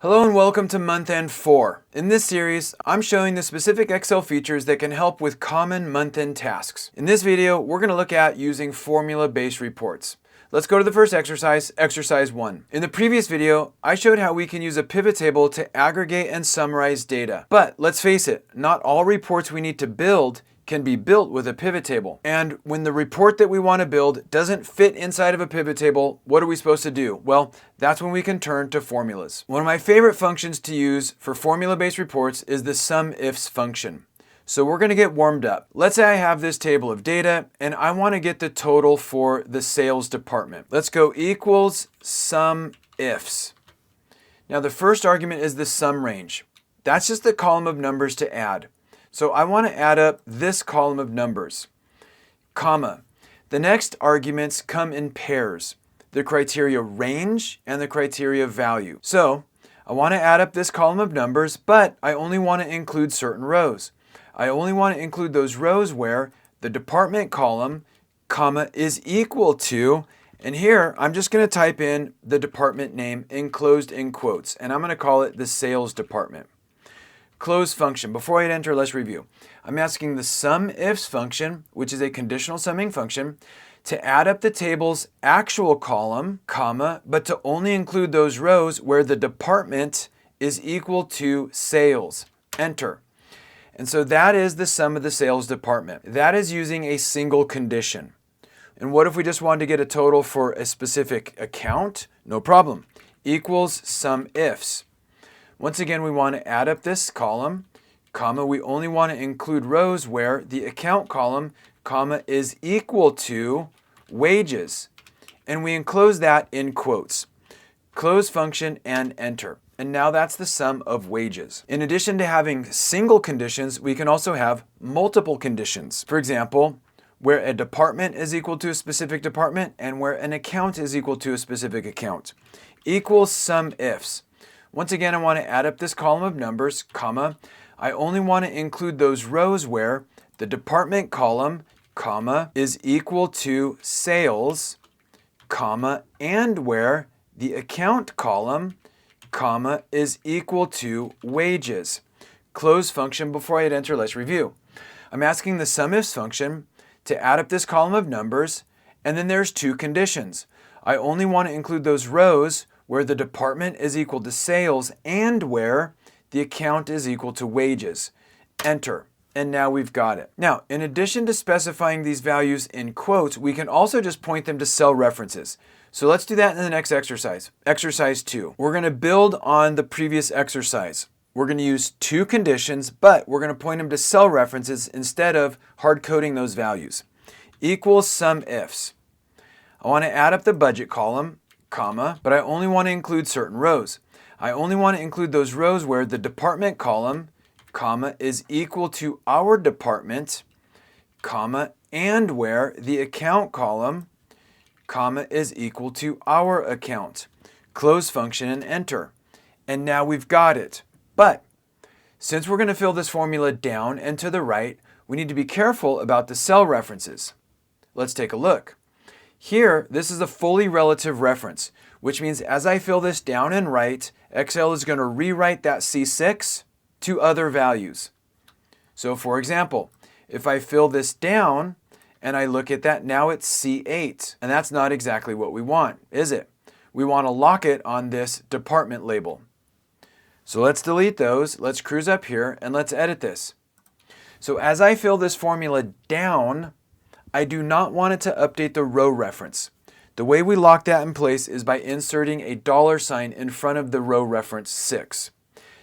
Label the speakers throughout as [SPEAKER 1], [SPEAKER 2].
[SPEAKER 1] Hello and welcome to Month End 4. In this series, I'm showing the specific Excel features that can help with common month-end tasks. In this video, we're going to look at using formula-based reports. Let's go to the first exercise, exercise 1. In the previous video, I showed how we can use a pivot table to aggregate and summarize data. But let's face it, not all reports we need to build can be built with a pivot table. And when the report that we want to build doesn't fit inside of a pivot table, what are we supposed to do? Well, that's when we can turn to formulas. One of my favorite functions to use for formula-based reports is the SUMIFS function. So we're going to get warmed up. Let's say I have this table of data and I want to get the total for the sales department. Let's go equals SUMIFS. Now the first argument is the sum range. That's just the column of numbers to add. So I want to add up this column of numbers, comma. The next arguments come in pairs, the criteria range and the criteria value. So I want to add up this column of numbers, but I only want to include certain rows. I only want to include those rows where the department column, comma, is equal to, and here I'm just going to type in the department name enclosed in quotes, and I'm going to call it the sales department. Close function. Before I hit enter, let's review. I'm asking the SUMIFS function, which is a conditional summing function, to add up the table's actual column, comma, but to only include those rows where the department is equal to sales. Enter. And so that is the sum of the sales department. That is using a single condition. And what if we just wanted to get a total for a specific account? No problem. Equals SUMIFS. Once again, we want to add up this column, comma, we only want to include rows where the account column, comma, is equal to wages. And we enclose that in quotes. Close function and enter. And now that's the sum of wages. In addition to having single conditions, we can also have multiple conditions. For example, where a department is equal to a specific department and where an account is equal to a specific account. Equals SUMIFS. Once again, I want to add up this column of numbers, comma. I only want to include those rows where the department column, comma, is equal to sales, comma, and where the account column, comma, is equal to wages. Close function. Before I hit enter, let's review. I'm asking the SUMIFS function to add up this column of numbers, and then there's two conditions. I only want to include those rows where the department is equal to sales and where the account is equal to wages. Enter. And now we've got it. Now, in addition to specifying these values in quotes, we can also just point them to cell references. So let's do that in the next exercise. Exercise 2. We're going to build on the previous exercise. We're going to use two conditions, but we're going to point them to cell references instead of hard coding those values. Equals SUMIFS. I want to add up the budget column, comma, but I only want to include certain rows. I only want to include those rows where the department column, comma, is equal to our department, comma, and where the account column, comma, is equal to our account. Close function and enter. And now we've got it. But since we're going to fill this formula down and to the right, we need to be careful about the cell references. Let's take a look. Here, this is a fully relative reference, which means as I fill this down and right, Excel is going to rewrite that C6 to other values. So for example, if I fill this down and I look at that, now it's C8. And that's not exactly what we want, is it? We want to lock it on this department label. So let's delete those. Let's cruise up here and let's edit this. So as I fill this formula down, I do not want it to update the row reference. The way we lock that in place is by inserting a $sign in front of the row reference 6.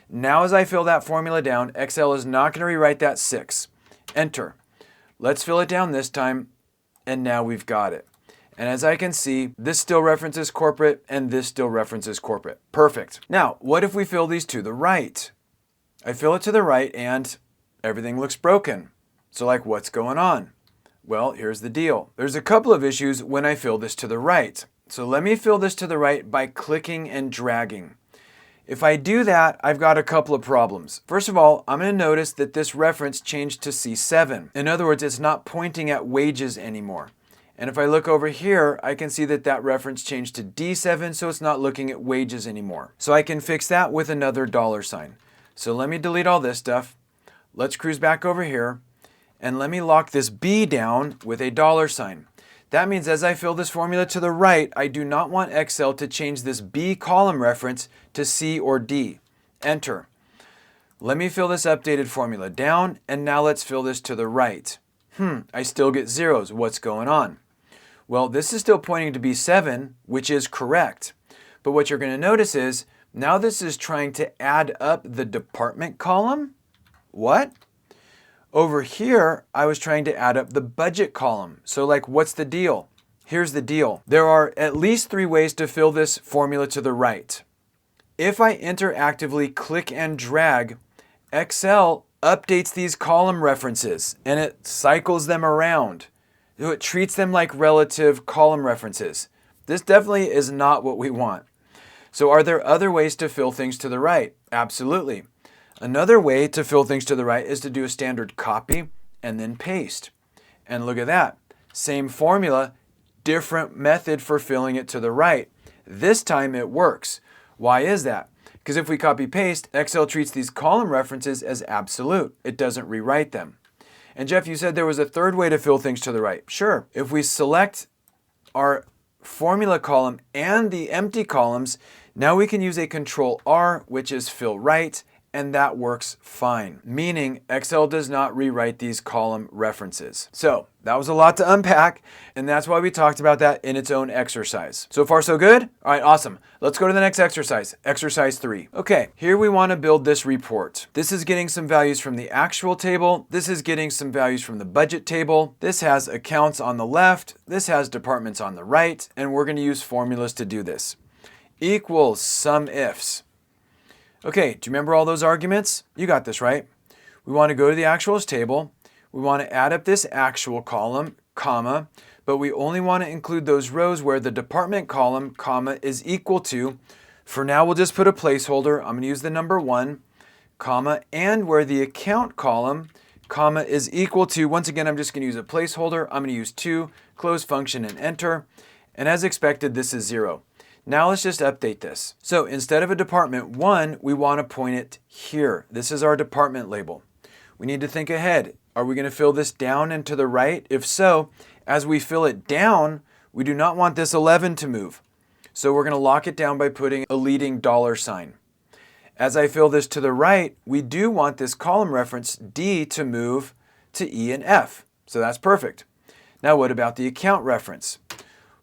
[SPEAKER 1] Now as I fill that formula down, Excel is not going to rewrite that 6. Enter. Let's fill it down this time, and now we've got it. And as I can see, this still references corporate and this still references corporate. Perfect. Now, what if we fill these to the right? I fill it to the right and everything looks broken. So like, what's going on? Well, here's the deal. There's a couple of issues when I fill this to the right. So let me fill this to the right by clicking and dragging. If I do that, I've got a couple of problems. First of all, I'm going to notice that this reference changed to C7. In other words, it's not pointing at wages anymore. And if I look over here, I can see that that reference changed to D7, so it's not looking at wages anymore. So I can fix that with another $sign. So let me delete all this stuff. Let's cruise back over here, and let me lock this B down with a $sign. That means as I fill this formula to the right, I do not want Excel to change this B column reference to C or D. Enter. Let me fill this updated formula down, and now let's fill this to the right. I still get zeros. What's going on? Well, this is still pointing to B7, which is correct. But what you're going to notice is, now this is trying to add up the department column. What? Over here, I was trying to add up the budget column. So like, what's the deal? Here's the deal. There are at least 3 ways to fill this formula to the right. If I interactively click and drag, Excel updates these column references and it cycles them around. It treats them like relative column references. This definitely is not what we want. So are there other ways to fill things to the right? Absolutely. Another way to fill things to the right is to do a standard copy and then paste. And look at that. Same formula, different method for filling it to the right. This time it works. Why is that? Because if we copy paste, Excel treats these column references as absolute. It doesn't rewrite them. And Jeff, you said there was a third way to fill things to the right. Sure. If we select our formula column and the empty columns, now we can use a Control R, which is fill right, and that works fine, meaning Excel does not rewrite these column references. So that was a lot to unpack, and that's why we talked about that in its own exercise. So far, so good? All right, awesome. Let's go to the next exercise, exercise 3. Okay, here we want to build this report. This is getting some values from the actual table. This is getting some values from the budget table. This has accounts on the left. This has departments on the right, and we're going to use formulas to do this. Equals SUMIFS. Okay, do you remember all those arguments? You got this, right? We want to go to the actuals table. We want to add up this actual column, comma, but we only want to include those rows where the department column, comma, is equal to, for now we'll just put a placeholder. I'm going to use the number 1, comma, and where the account column, comma, is equal to, once again, I'm just going to use a placeholder. I'm going to use 2, close function, and enter. And as expected, this is 0. Now let's just update this. So instead of a department 1, we want to point it here. This is our department label. We need to think ahead. Are we going to fill this down and to the right? If so, as we fill it down, we do not want this 11 to move. So we're going to lock it down by putting a leading $sign. As I fill this to the right, we do want this column reference D to move to E and F. So that's perfect. Now what about the account reference?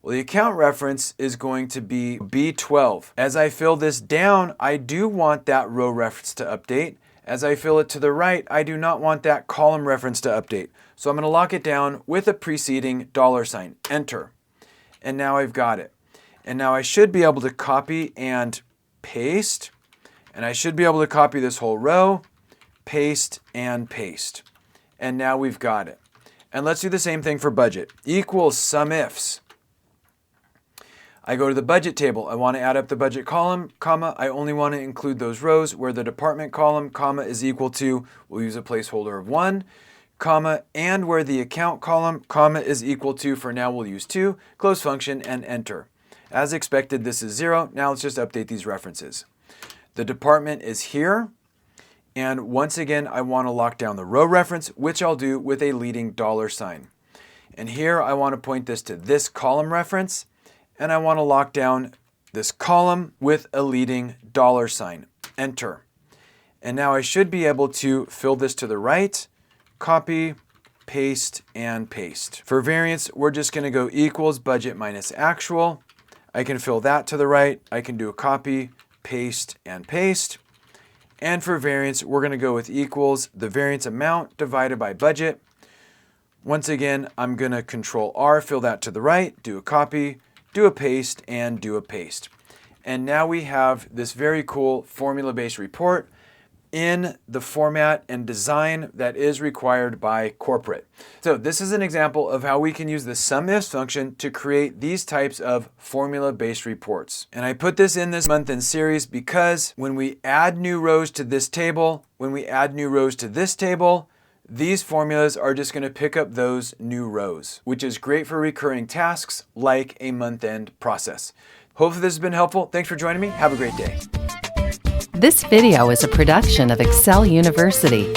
[SPEAKER 1] Well, the account reference is going to be B12. As I fill this down, I do want that row reference to update. As I fill it to the right, I do not want that column reference to update. So I'm going to lock it down with a preceding $sign. Enter. And now I've got it. And now I should be able to copy and paste. And I should be able to copy this whole row, paste, and paste. And now we've got it. And let's do the same thing for budget. Equals SUMIFS. I go to the budget table. I want to add up the budget column, comma. I only want to include those rows where the department column, comma, is equal to, we'll use a placeholder of 1, comma, and where the account column, comma, is equal to, for now we'll use 2, close function, and enter. As expected, this is 0. Now let's just update these references. The department is here. And once again, I want to lock down the row reference, which I'll do with a leading $sign. And here I want to point this to this column reference. And I want to lock down this column with a leading $sign. Enter. And now I should be able to fill this to the right, copy, paste, and paste. For variance, we're just going to go equals budget minus actual. I can fill that to the right. I can do a copy, paste, and paste. And for variance, we're going to go with equals the variance amount divided by budget. Once again, I'm going to Control R, fill that to the right, do a copy, do a paste, and do a paste. And now we have this very cool formula-based report in the format and design that is required by corporate. So this is an example of how we can use the SUMIFS function to create these types of formula-based reports. And I put this in this month-end series because when we add new rows to this table, when we add new rows to this table, these formulas are just going to pick up those new rows, which is great for recurring tasks like a month-end process. Hopefully this has been helpful. Thanks for joining me. Have a great day.
[SPEAKER 2] This video is a production of Excel University.